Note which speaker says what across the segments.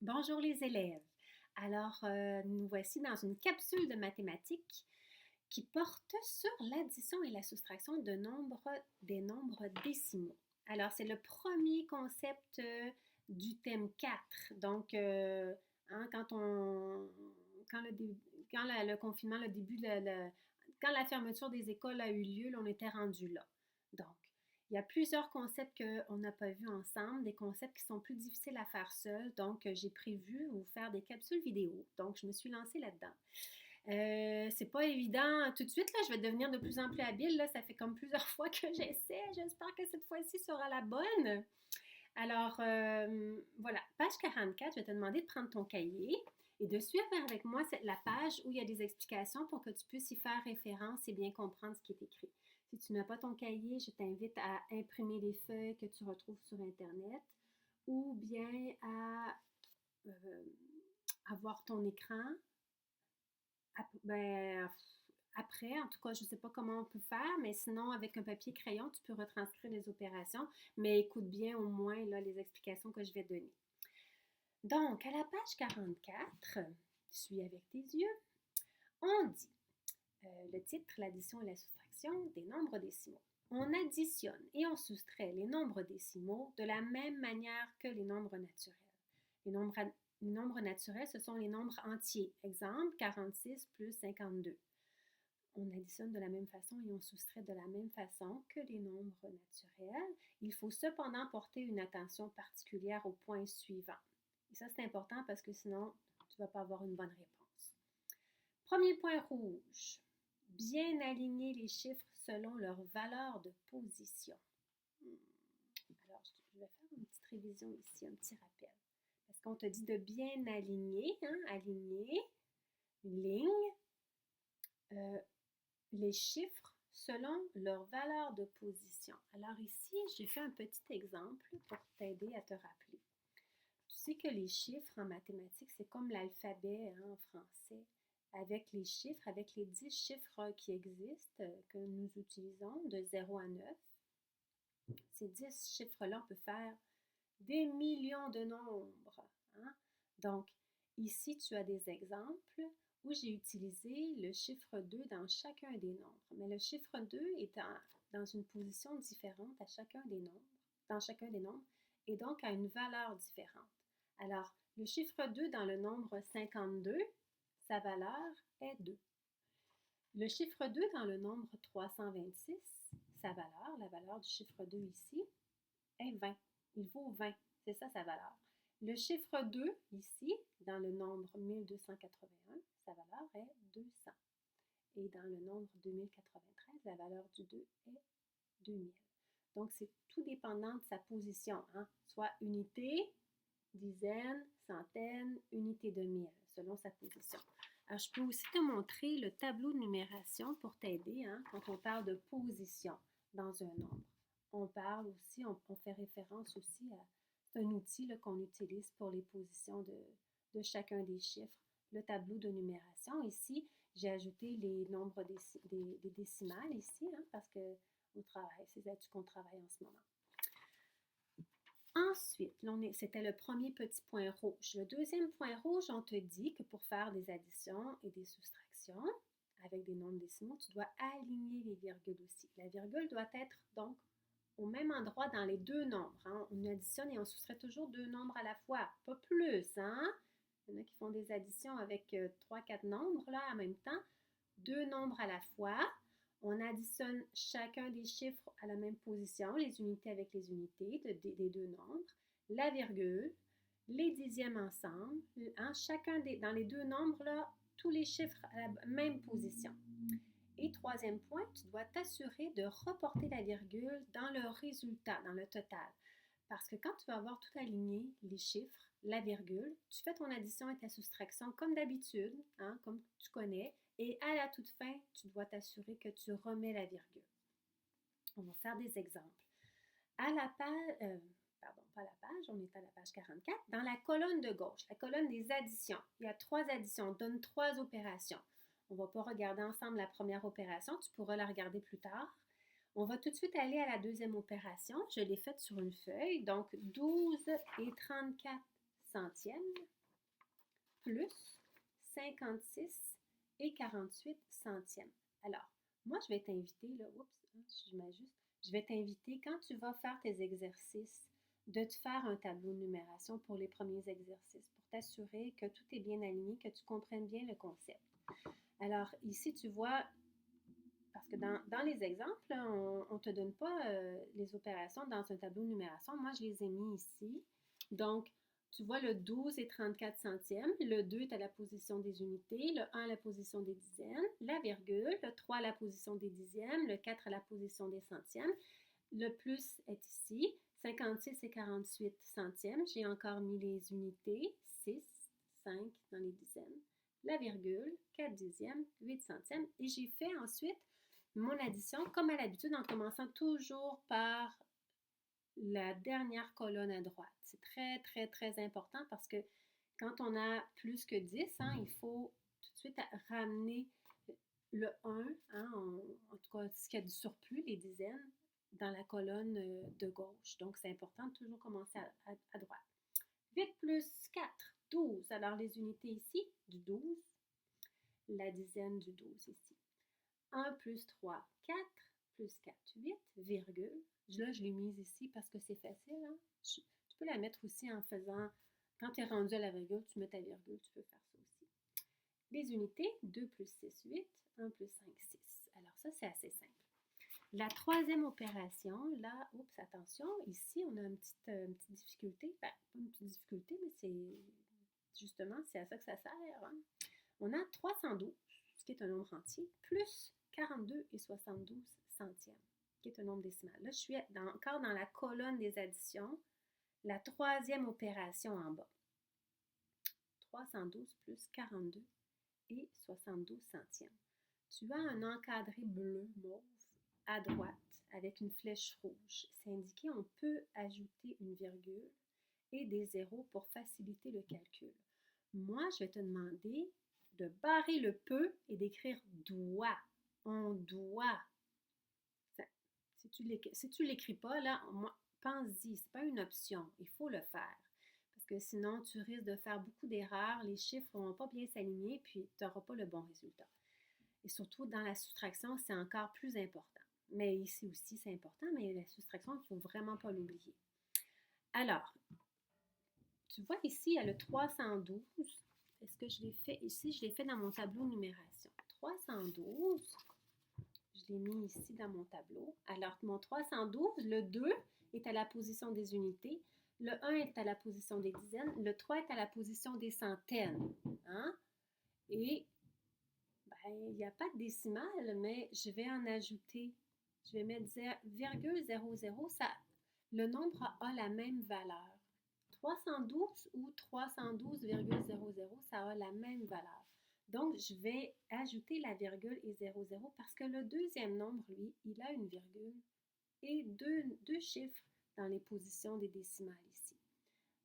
Speaker 1: Bonjour les élèves. Alors, nous voici dans une capsule de mathématiques qui porte sur l'addition et la soustraction des nombres décimaux. Alors, c'est le premier concept du thème 4. Donc, hein, quand le confinement, le début, quand la fermeture des écoles a eu lieu, là, on était rendu là. Donc, il y a plusieurs concepts qu'on n'a pas vus ensemble, des concepts qui sont plus difficiles à faire seuls. Donc, j'ai prévu vous faire des capsules vidéo. Donc, je me suis lancée là-dedans. C'est pas évident tout de suite, là, je vais devenir de plus en plus habile. Là, ça fait comme plusieurs fois que j'essaie. J'espère que cette fois-ci sera la bonne. Alors, voilà, page 44, je vais te demander de prendre ton cahier et de suivre avec moi la page où il y a des explications pour que tu puisses y faire référence et bien comprendre ce qui est écrit. Si tu n'as pas ton cahier, je t'invite à imprimer les feuilles que tu retrouves sur Internet ou bien à euh, avoir ton écran. Ben, après, en tout cas, je ne sais pas comment on peut faire, mais sinon, avec un papier crayon, tu peux retranscrire les opérations, mais écoute bien au moins là, les explications que je vais donner. Donc, à la page 44, suis avec tes yeux, on dit le titre, l'addition et la soustraction des nombres décimaux. On additionne et on soustrait les nombres décimaux de la même manière que les nombres naturels. Les nombres naturels, ce sont les nombres entiers. Exemple, 46 plus 52. On additionne de la même façon et on soustrait de la même façon que les nombres naturels. Il faut cependant porter une attention particulière au point suivant. Et ça, c'est important parce que sinon, tu ne vas pas avoir une bonne réponse. Premier point rouge. Bien aligner les chiffres selon leur valeur de position. Alors, je vais faire une petite révision ici, un petit rappel. Parce qu'on te dit de bien aligner, hein, aligner une ligne, les chiffres selon leur valeur de position. Alors ici, j'ai fait un petit exemple pour t'aider à te rappeler. Tu sais que les chiffres en mathématiques, c'est comme l'alphabet hein, en français, avec les chiffres, avec les 10 chiffres qui existent, que nous utilisons de 0 à 9. Ces 10 chiffres-là, on peut faire des millions de nombres. Hein? Donc, ici, tu as des exemples où j'ai utilisé le chiffre 2 dans chacun des nombres. Mais le chiffre 2 est dans une position différente à chacun des nombres, dans chacun des nombres, et donc à une valeur différente. Alors, le chiffre 2 dans le nombre 52, sa valeur est 2. Le chiffre 2 dans le nombre 326, sa valeur, la valeur du chiffre 2 ici, est 20. Il vaut 20. C'est ça sa valeur. Le chiffre 2, ici, dans le nombre 1281, sa valeur est 200. Et dans le nombre 2093, la valeur du 2 est 2000. Donc, c'est tout dépendant de sa position, hein? Soit unité, dizaine, centaine, unité de mille, selon sa position. Alors, je peux aussi te montrer le tableau de numération pour t'aider hein, quand on parle de position dans un nombre. On parle aussi, on fait référence aussi à c'est un outil qu'on utilise pour les positions de chacun des chiffres, le tableau de numération. Ici, j'ai ajouté les nombres des décimales ici, hein, parce que on travaille, c'est là-dessus qu'on travaille en ce moment. Ensuite, c'était le premier petit point rouge. Le deuxième point rouge, on te dit que pour faire des additions et des soustractions avec des nombres décimaux, tu dois aligner les virgules aussi. La virgule doit être donc au même endroit dans les deux nombres. Hein. On additionne et on soustrait toujours deux nombres à la fois, pas plus. Hein? Il y en a qui font des additions avec 3-4 nombres là, en même temps. Deux nombres à la fois. On additionne chacun des chiffres à la même position, les unités avec les unités des deux nombres, la virgule, les dixièmes ensemble, hein, dans les deux nombres, là, tous les chiffres à la même position. Et troisième point, tu dois t'assurer de reporter la virgule dans le résultat, dans le total. Parce que quand tu vas avoir tout aligné, les chiffres, la virgule, tu fais ton addition et ta soustraction comme d'habitude, hein, comme tu connais, et à la toute fin, tu dois t'assurer que tu remets la virgule. On va faire des exemples. À la page, pardon, pas la page, on est à la page 44. Dans la colonne de gauche, la colonne des additions, il y a 3 additions, on donne 3 opérations. On ne va pas regarder ensemble la première opération, tu pourras la regarder plus tard. On va tout de suite aller à la deuxième opération. Je l'ai faite sur une feuille. Donc, 12 et 34 centièmes plus 56 et 48 centièmes. Alors, moi, je vais t'inviter, là, je m'ajuste, je vais t'inviter quand tu vas faire tes exercices de te faire un tableau de numération pour les premiers exercices pour t'assurer que tout est bien aligné, que tu comprennes bien le concept. Alors, ici, tu vois, parce que dans les exemples, là, on ne te donne pas les opérations dans un tableau de numération. Moi, je les ai mis ici. Donc, tu vois, le 12 est 34 centièmes, le 2 est à la position des unités, le 1 à la position des dizaines, la virgule, le 3 à la position des dixièmes, le 4 à la position des centièmes. Le plus est ici, 56 et 48 centièmes. J'ai encore mis les unités, 6, 5 dans les dizaines, la virgule, 4 dixièmes, 8 centièmes. Et j'ai fait ensuite mon addition, comme à l'habitude, en commençant toujours par la dernière colonne à droite. C'est très, très, très important parce que quand on a plus que 10, hein, il faut tout de suite ramener le 1, hein, en tout cas, ce qui a du surplus, les dizaines, dans la colonne de gauche. Donc, c'est important de toujours commencer à droite. 8 plus 4, 12. Alors, les unités ici, du 12. La dizaine du 12 ici. 1 plus 3, 4. Plus 4, 8, virgule. Là, je l'ai mise ici parce que c'est facile. Hein? Tu peux la mettre aussi en faisant, quand tu es rendu à la virgule, tu mets ta virgule, tu peux faire ça aussi. Les unités, 2 plus 6, 8, 1 plus 5, 6. Alors ça, c'est assez simple. La troisième opération, là, oups, attention, ici, on a une petite difficulté. Ben, pas une petite difficulté, mais c'est justement, c'est à ça que ça sert. Hein? On a 312, ce qui est un nombre entier, plus 42 et 72 centièmes, qui est un nombre décimal. Là, je suis encore dans la colonne des additions, la troisième opération en bas. 312 plus 42 et 72 centièmes. Tu as un encadré bleu mauve à droite avec une flèche rouge. C'est indiqué on peut ajouter une virgule et des zéros pour faciliter le calcul. Moi, je vais te demander de barrer le peut et d'écrire doit. On doit. Si tu l'écris pas, là, pense-y, c'est pas une option. Il faut le faire. Parce que sinon, tu risques de faire beaucoup d'erreurs, les chiffres ne vont pas bien s'aligner, puis tu n'auras pas le bon résultat. Et surtout, dans la soustraction, c'est encore plus important. Mais ici aussi, c'est important, mais la soustraction, il ne faut vraiment pas l'oublier. Alors, tu vois ici, il y a le 312. Est-ce que je l'ai fait ici? Je l'ai fait dans mon tableau de numération. 312, je l'ai mis ici dans mon tableau. Alors, mon 312, le 2 est à la position des unités, le 1 est à la position des dizaines, le 3 est à la position des centaines. Hein? Et il n'y a pas de décimale, mais je vais en ajouter. Je vais mettre 0,00. Le nombre a la même valeur. 312 ou 312,00, ça a la même valeur. Donc, je vais ajouter la virgule et 00 parce que le deuxième nombre, lui, il a une virgule et deux chiffres dans les positions des décimales ici.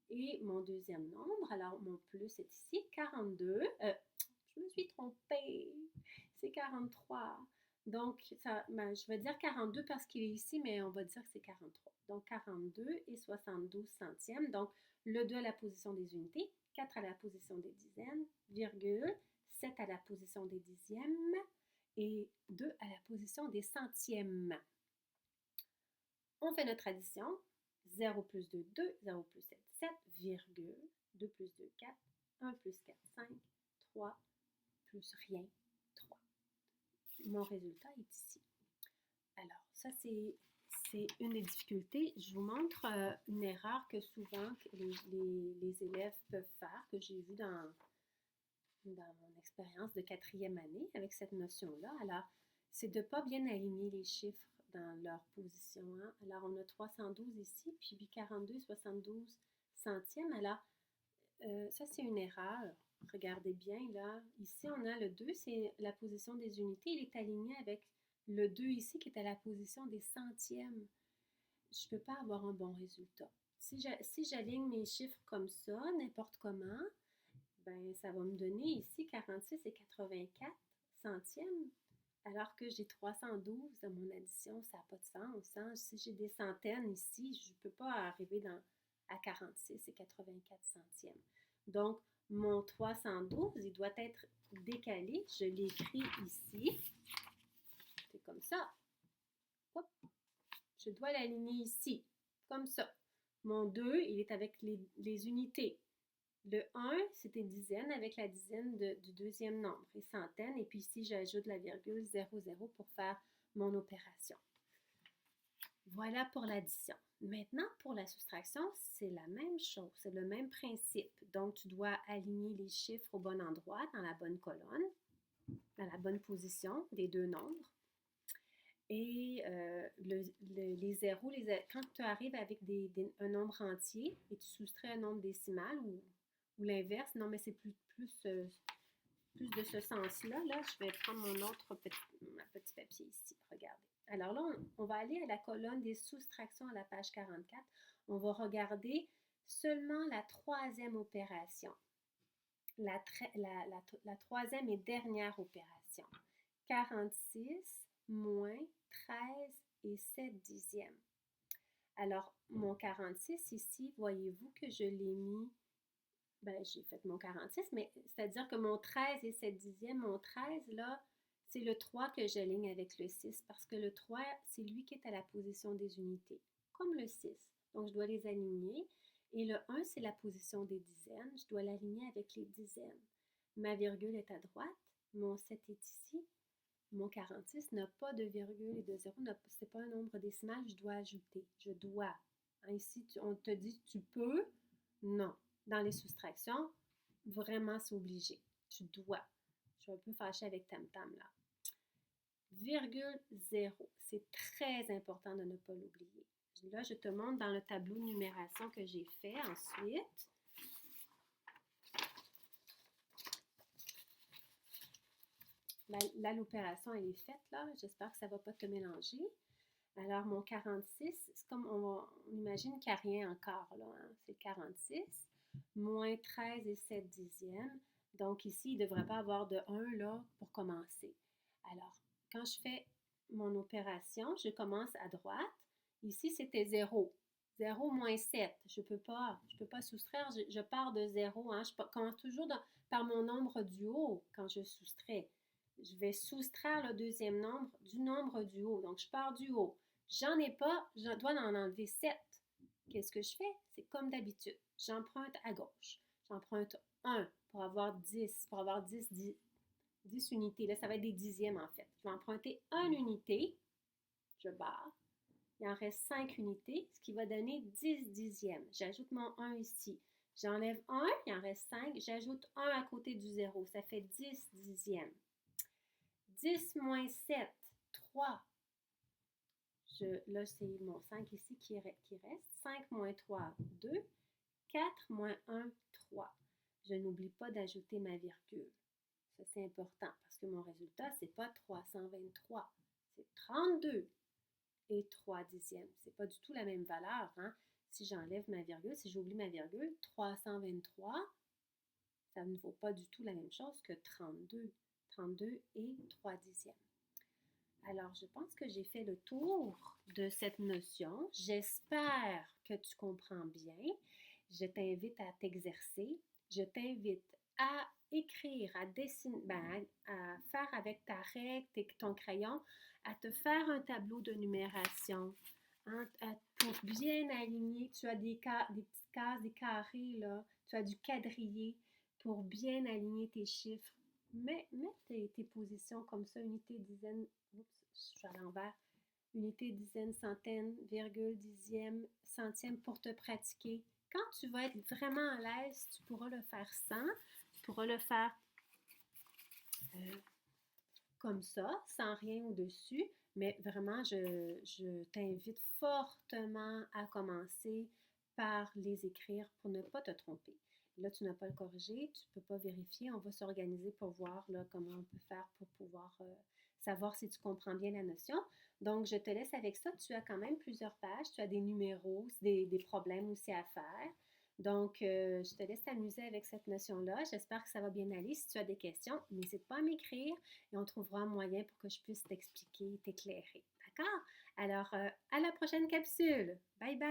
Speaker 1: Et mon deuxième nombre, alors mon plus est ici, 42. Je me suis trompée. C'est 43. Donc, je vais dire 42 parce qu'il est ici, mais on va dire que c'est 43. Donc, 42 et 72 centièmes. Donc, le 2 à la position des unités, 4 à la position des dizaines, virgule, 7 à la position des dixièmes et 2 à la position des centièmes. On fait notre addition. 0 plus 2, 2, 0 plus 7, 7, virgule, 2 plus 2, 4, 1 plus 4, 5, 3, plus rien, 3. Mon résultat est ici. Alors, ça, c'est une des difficultés. Je vous montre une erreur que souvent les élèves peuvent faire, que j'ai vue dans mon expérience de 4e année avec cette notion-là. Alors, c'est de ne pas bien aligner les chiffres dans leur position. Hein? Alors, on a 312 ici, puis 42, 72 centièmes. Alors, ça, c'est une erreur. Regardez bien, là. Ici, on a le 2, c'est la position des unités. Il est aligné avec le 2 ici, qui est à la position des centièmes. Je ne peux pas avoir un bon résultat. Si j'aligne mes chiffres comme ça, n'importe comment, ben, ça va me donner ici 46 et 84 centièmes, alors que j'ai 312 dans mon addition, ça n'a pas de sens. Hein? Si j'ai des centaines ici, je ne peux pas arriver à 46 et 84 centièmes. Donc, mon 312, il doit être décalé. Je l'écris ici. C'est comme ça. Hop. Je dois l'aligner ici, comme ça. Mon 2, il est avec les unités. Le 1, c'était dizaine avec la dizaine du deuxième nombre, et centaine. Et puis ici, j'ajoute la virgule 00 pour faire mon opération. Voilà pour l'addition. Maintenant, pour la soustraction, c'est la même chose, c'est le même principe. Donc, tu dois aligner les chiffres au bon endroit, dans la bonne colonne, dans la bonne position des deux nombres. Et les zéros, quand tu arrives avec un nombre entier et tu soustrais un nombre décimal ou l'inverse, non, mais c'est plus de ce sens-là. Là, je vais prendre mon autre petit papier ici. Regardez. Alors là, on va aller à la colonne des soustractions à la page 44. On va regarder seulement la troisième opération. La troisième et dernière opération. 46 moins 13 et 7 dixièmes. Alors, mon 46 ici, voyez-vous que je l'ai mis, j'ai fait mon 46, mais c'est-à-dire que mon 13 et 7 dixièmes, mon 13 là, c'est le 3 que j'aligne avec le 6 parce que le 3, c'est lui qui est à la position des unités, comme le 6. Donc, je dois les aligner. Et le 1, c'est la position des dizaines. Je dois l'aligner avec les dizaines. Ma virgule est à droite. Mon 7 est ici. Mon 46 n'a pas de virgule et de 0. Ce n'est pas un nombre décimal. Je dois ajouter. Je dois. Ici, on te dit tu peux. Non. Dans les soustractions, vraiment, c'est obligé. Tu dois. Je suis un peu fâchée avec Tam Tam là. Virgule 0. C'est très important de ne pas l'oublier. Là, je te montre dans le tableau de numération que j'ai fait ensuite. Là, l'opération, elle est faite, là. J'espère que ça ne va pas te mélanger. Alors, mon 46, c'est comme on imagine qu'il n'y a rien encore, là. Hein? C'est 46. Moins 13 et 7 dixièmes. Donc, ici, il ne devrait pas avoir de 1, là, pour commencer. Alors, quand je fais mon opération, je commence à droite. Ici, c'était 0. 0 moins 7. Je peux pas soustraire. Je pars de 0. Hein? Je commence toujours par mon nombre du haut quand je soustrais. Je vais soustraire le deuxième nombre du nombre du haut. Donc, je pars du haut. J'en ai pas, je dois en enlever 7. Qu'est-ce que je fais? C'est comme d'habitude. J'emprunte à gauche. J'emprunte 1 pour avoir 10, 10 unités. Là, ça va être des dixièmes en fait. Je vais emprunter 1 unité. Je barre. Il en reste 5 unités, ce qui va donner 10 dixièmes. J'ajoute mon 1 ici. J'enlève 1, il en reste 5. J'ajoute 1 à côté du 0. Ça fait 10 dixièmes. 10 moins 7, 3. Là, c'est mon 5 ici qui reste. 5 moins 3, 2. 4 moins 1, 3. Je n'oublie pas d'ajouter ma virgule. Ça, c'est important parce que mon résultat, ce n'est pas 323. C'est 32 et 3 dixièmes. Ce n'est pas du tout la même valeur. Hein? Si j'enlève ma virgule, si j'oublie ma virgule, 323, ça ne vaut pas du tout la même chose que 32. 32 et 3 dixièmes. Alors, je pense que j'ai fait le tour de cette notion. J'espère que tu comprends bien. Je t'invite à t'exercer. Je t'invite à écrire, à dessiner, à faire avec ta règle, ton crayon, à te faire un tableau de numération. Hein, pour bien aligner, tu as des petites cases, des carrés, là. Tu as du quadrillé pour bien aligner tes chiffres. Mets tes positions comme ça, unité, dizaine, oups, je suis à l'envers, unité, dizaine, centaine, virgule, dixième, centième pour te pratiquer. Quand tu vas être vraiment à l'aise, tu pourras le faire sans, tu pourras le faire comme ça, sans rien au-dessus, mais vraiment, je t'invite fortement à commencer par les écrire pour ne pas te tromper. Là, tu n'as pas le corrigé, tu ne peux pas vérifier. On va s'organiser pour voir là, comment on peut faire pour pouvoir savoir si tu comprends bien la notion. Donc, je te laisse avec ça. Tu as quand même plusieurs pages. Tu as des numéros, des problèmes aussi à faire. Donc, je te laisse t'amuser avec cette notion-là. J'espère que ça va bien aller. Si tu as des questions, n'hésite pas à m'écrire et on trouvera un moyen pour que je puisse t'expliquer, t'éclairer. D'accord? Alors, à la prochaine capsule. Bye bye!